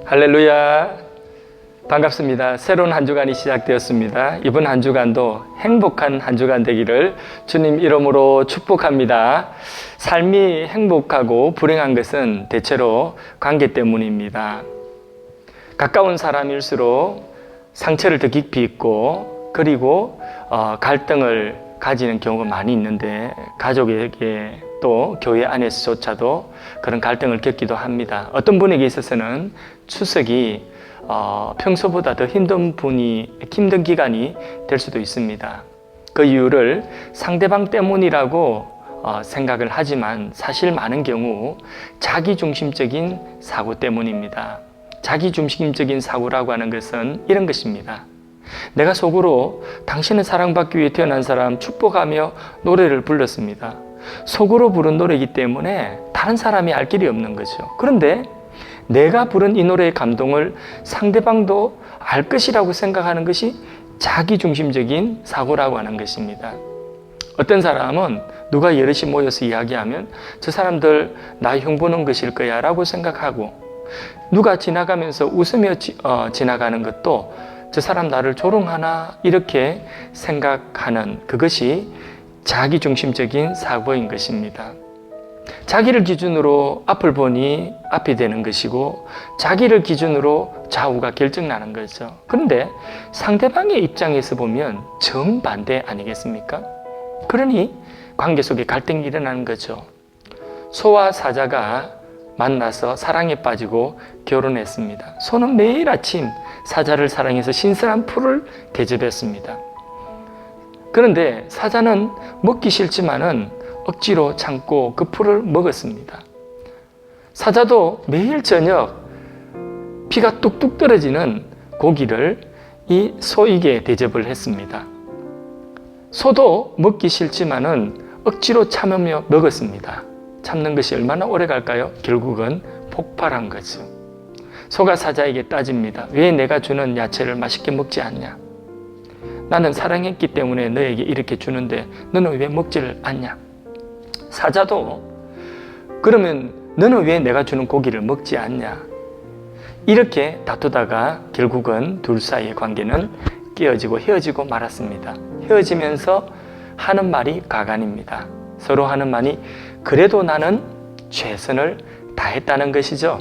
할렐루야, 반갑습니다. 새로운 한 주간이 시작되었습니다. 이번 한 주간도 행복한 한 주간 되기를 주님 이름으로 축복합니다. 삶이 행복하고 불행한 것은 대체로 관계 때문입니다. 가까운 사람일수록 상처를 더 깊이 입고 그리고 갈등을 가지는 경우가 많이 있는데, 가족에게 또 교회 안에서조차도 그런 갈등을 겪기도 합니다. 어떤 분에게 있어서는 추석이 평소보다 더 힘든 기간이 될 수도 있습니다. 그 이유를 상대방 때문이라고 생각을 하지만 사실 많은 경우 자기중심적인 사고 때문입니다. 자기중심적인 사고라고 하는 것은 이런 것입니다. 내가 속으로 당신은 사랑받기 위해 태어난 사람 축복하며 노래를 불렀습니다. 속으로 부른 노래이기 때문에 다른 사람이 알 길이 없는 거죠. 그런데 내가 부른 이 노래의 감동을 상대방도 알 것이라고 생각하는 것이 자기중심적인 사고라고 하는 것입니다. 어떤 사람은 누가 여럿이 모여서 이야기하면 저 사람들 나 흉보는 것일 거야 라고 생각하고, 누가 지나가면서 웃으며 지나가는 것도 저 사람 나를 조롱하나 이렇게 생각하는 그것이 자기중심적인 사고인 것입니다. 자기를 기준으로 앞을 보니 앞이 되는 것이고 자기를 기준으로 좌우가 결정나는 거죠. 그런데 상대방의 입장에서 보면 정반대 아니겠습니까? 그러니 관계 속에 갈등이 일어나는 거죠. 소와 사자가 만나서 사랑에 빠지고 결혼했습니다. 소는 매일 아침 사자를 사랑해서 신선한 풀을 대접했습니다. 그런데 사자는 먹기 싫지만은 억지로 참고 그 풀을 먹었습니다. 사자도 매일 저녁 피가 뚝뚝 떨어지는 고기를 이 소에게 대접을 했습니다. 소도 먹기 싫지만은 억지로 참으며 먹었습니다. 참는 것이 얼마나 오래 갈까요? 결국은 폭발한 거죠. 소가 사자에게 따집니다. 왜 내가 주는 야채를 맛있게 먹지 않냐? 나는 사랑했기 때문에 너에게 이렇게 주는데 너는 왜 먹지를 않냐? 사자도 그러면 너는 왜 내가 주는 고기를 먹지 않냐? 이렇게 다투다가 결국은 둘 사이의 관계는 깨어지고 헤어지고 말았습니다. 헤어지면서 하는 말이 가관입니다. 서로 하는 말이 그래도 나는 최선을 다했다는 것이죠.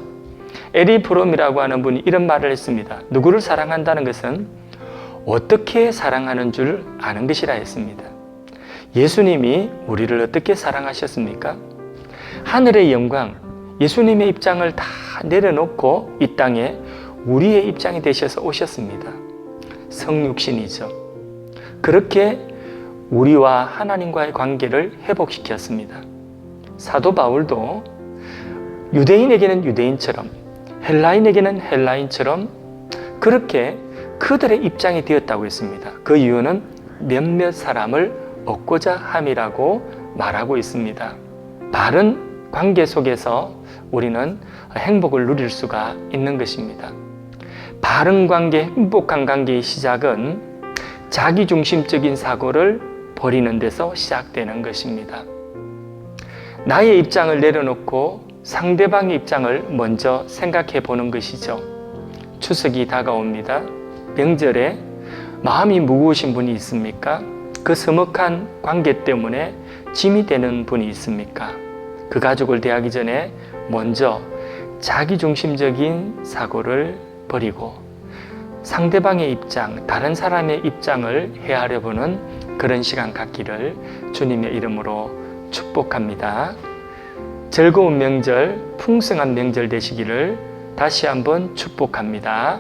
에리 프롬이라고 하는 분이 이런 말을 했습니다. 누구를 사랑한다는 것은 어떻게 사랑하는 줄 아는 것이라 했습니다. 예수님이 우리를 어떻게 사랑하셨습니까? 하늘의 영광, 예수님의 입장을 다 내려놓고 이 땅에 우리의 입장이 되셔서 오셨습니다. 성육신이죠. 그렇게 우리와 하나님과의 관계를 회복시켰습니다. 사도 바울도 유대인에게는 유대인처럼, 헬라인에게는 헬라인처럼 그렇게 그들의 입장이 되었다고 했습니다. 그 이유는 몇몇 사람을 얻고자 함이라고 말하고 있습니다. 바른 관계 속에서 우리는 행복을 누릴 수가 있는 것입니다. 바른 관계, 행복한 관계의 시작은 자기중심적인 사고를 버리는 데서 시작되는 것입니다. 나의 입장을 내려놓고 상대방의 입장을 먼저 생각해 보는 것이죠. 추석이 다가옵니다. 명절에 마음이 무거우신 분이 있습니까? 그 서먹한 관계 때문에 짐이 되는 분이 있습니까? 그 가족을 대하기 전에 먼저 자기중심적인 사고를 버리고 상대방의 입장, 다른 사람의 입장을 헤아려 보는 그런 시간 갖기를 주님의 이름으로 축복합니다. 즐거운 명절, 풍성한 명절 되시기를 다시 한번 축복합니다.